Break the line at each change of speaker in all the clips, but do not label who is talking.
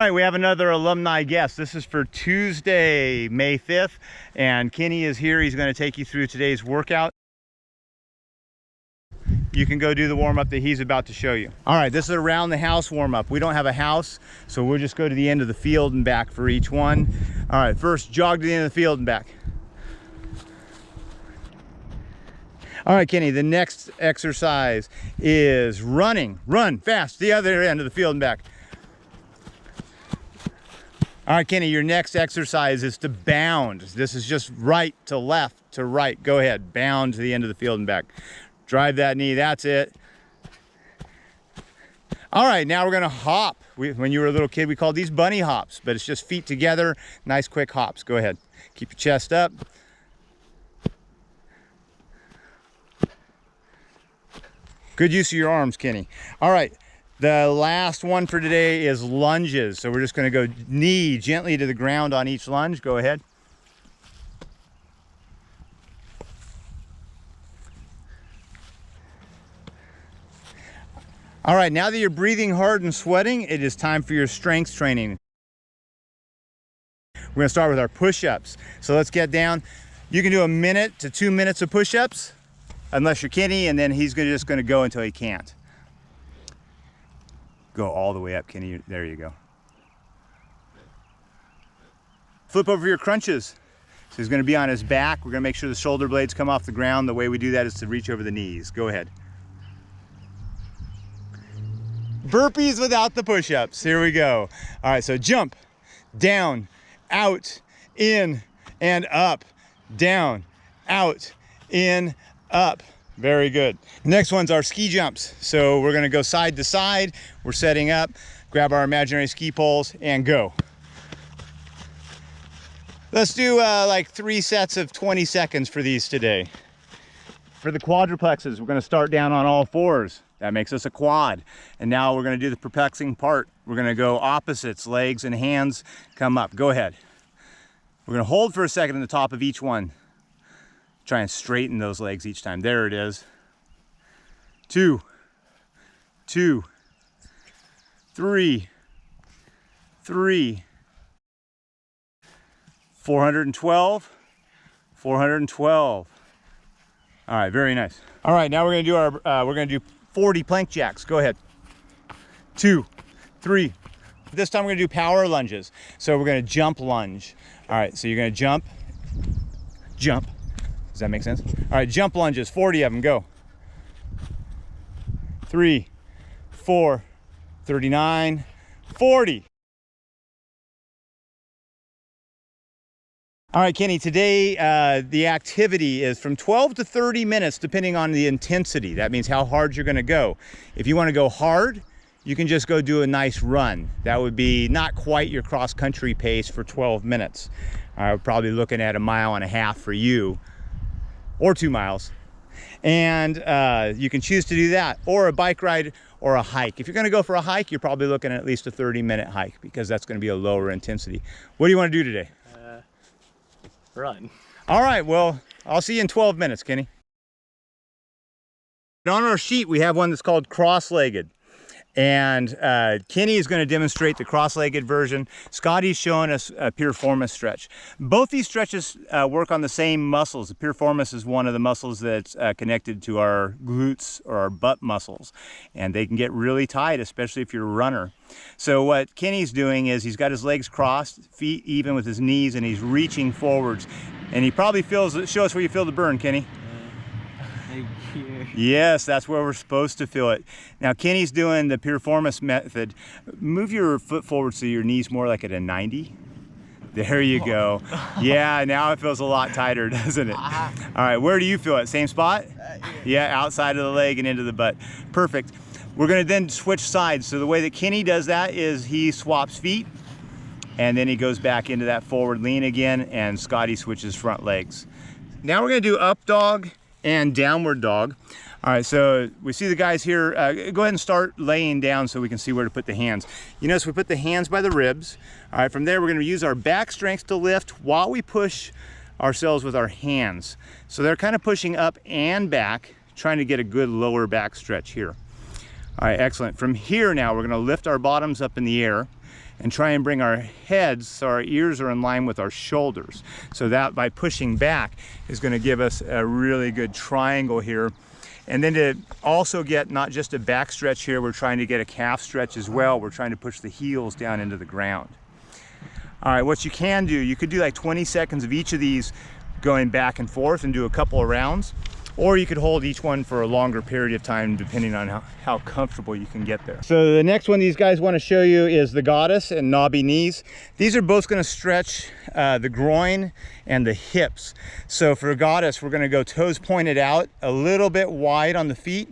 All right, we have another alumni guest. This is for Tuesday, May 5th, and Kenny is here. He's going to take you through today's workout. You can go do the warm-up that he's about to show you. All right, this is around the house warm-up. We don't have a house, so we'll just go to the end of the field and back for each one. All right, first jog to the end of the field and back. All right, Kenny, the next exercise is running. Run fast, the other end of the field and back. All right, Kenny, your next exercise is to bound. This is just right to left to right. Go ahead, bound to the end of the field and back. Drive that knee, that's it. All right, now we're gonna hop. When you were a little kid, we called these bunny hops, but it's just feet together, nice quick hops. Go ahead, keep your chest up. Good use of your arms, Kenny. All right, the last one for today is lunges. So we're just gonna go knee gently to the ground on each lunge. Go ahead. All right, now that you're breathing hard and sweating, it is time for your strength training. We're gonna start with our push-ups. So let's get down. You can do 1 minute to 2 minutes of push-ups, unless you're Kenny, and then he's just gonna go until he can't. Go all the way up, Kenny, there you go. Flip over your crunches. So he's gonna be on his back. We're gonna make sure the shoulder blades come off the ground. The way we do that is to reach over the knees. Go ahead. Burpees without the push-ups. Here we go. All right, so jump, down, out, in, and up. Down, out, in, up. Very good. Next one's our ski jumps. So we're gonna go side to side. We're setting up, grab our imaginary ski poles, and go. Let's do like 3 sets of 20 seconds for these today. For the quadruplexes, we're gonna start down on all fours. That makes us a quad. And now we're gonna do the perplexing part. We're gonna go opposites, legs and hands come up. Go ahead. We're gonna hold for a second in the top of each one. Try and straighten those legs each time. There it is. 2, 2, 3, 3, 412, 412. All right, very nice. All right, now we're gonna do we're gonna do 40 plank jacks. Go ahead. 2, 3. This time we're gonna do power lunges. So we're gonna jump lunge. All right, so you're gonna jump, jump. Does that make sense? All right, jump lunges, 40 of them, go. 3, 4, 39, 40. All right, Kenny, today the activity is from 12 to 30 minutes, depending on the intensity. That means how hard you're gonna go. If you wanna go hard, you can just go do a nice run. That would be not quite your cross-country pace for 12 minutes. I'm probably looking at 1.5 miles for you, or 2 miles. And you can choose to do that, or a bike ride, or a hike. If you're gonna go for a hike, you're probably looking at least a 30-minute hike, because that's gonna be a lower intensity. What do you wanna do today?
Run.
All right, well, I'll see you in 12 minutes, Kenny. On our sheet, we have one that's called cross-legged. And Kenny is going to demonstrate the cross-legged version. Scotty's showing us a piriformis stretch. Both these stretches work on the same muscles. The piriformis is one of the muscles that's connected to our glutes or our butt muscles. And they can get really tight, especially if you're a runner. So what Kenny's doing is he's got his legs crossed, feet even with his knees, and he's reaching forwards. And he probably feels, show us where you feel the burn, Kenny. Yes, that's where we're supposed to feel it. Now Kenny's doing the piriformis method. Move your foot forward so your knee's more like at a 90. There you go. Yeah, now it feels a lot tighter, doesn't it? All right, where do you feel it? Same spot? Yeah, outside of the leg and into the butt. Perfect. We're gonna then switch sides. So the way that Kenny does that is he swaps feet and then he goes back into that forward lean again, and Scotty switches front legs. Now we're gonna do up dog and downward dog. All right, so we see the guys here. Go ahead and start laying down so we can see where to put the hands. You notice we put the hands by the ribs. All right, from there we're gonna use our back strength to lift while we push ourselves with our hands. So they're kind of pushing up and back, trying to get a good lower back stretch here. All right, excellent. From here now, we're gonna lift our bottoms up in the air. and try and bring our heads so our ears are in line with our shoulders. So that by pushing back is going to give us a really good triangle here. And then to also get not just a back stretch here, we're trying to get a calf stretch as well. We're trying to push the heels down into the ground. All right, what you can do, you could do like 20 seconds of each of these going back and forth and do a couple of rounds, or you could hold each one for a longer period of time depending on how comfortable you can get there. So the next one these guys want to show you is the goddess and knobby knees. These are both going to stretch the groin and the hips. So for a goddess, we're going to go toes pointed out, a little bit wide on the feet,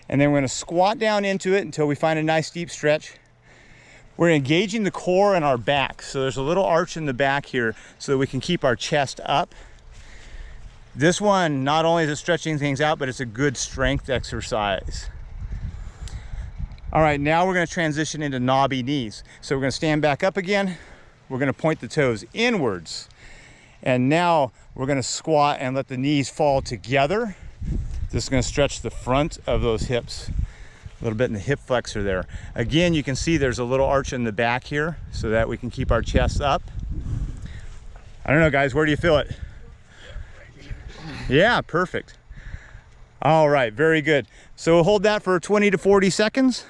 and then we're going to squat down into it until we find a nice deep stretch. We're engaging the core and our back. So there's a little arch in the back here so that we can keep our chest up. This one, not only is it stretching things out, but it's a good strength exercise. All right, now we're going to transition into knobby knees. So we're going to stand back up again. We're going to point the toes inwards. And now we're going to squat and let the knees fall together. This is going to stretch the front of those hips. A little bit in the hip flexor there. Again, you can see there's a little arch in the back here so that we can keep our chest up. I don't know, guys, where do you feel it? Yeah, perfect. All right, very good. So we'll hold that for 20 to 40 seconds.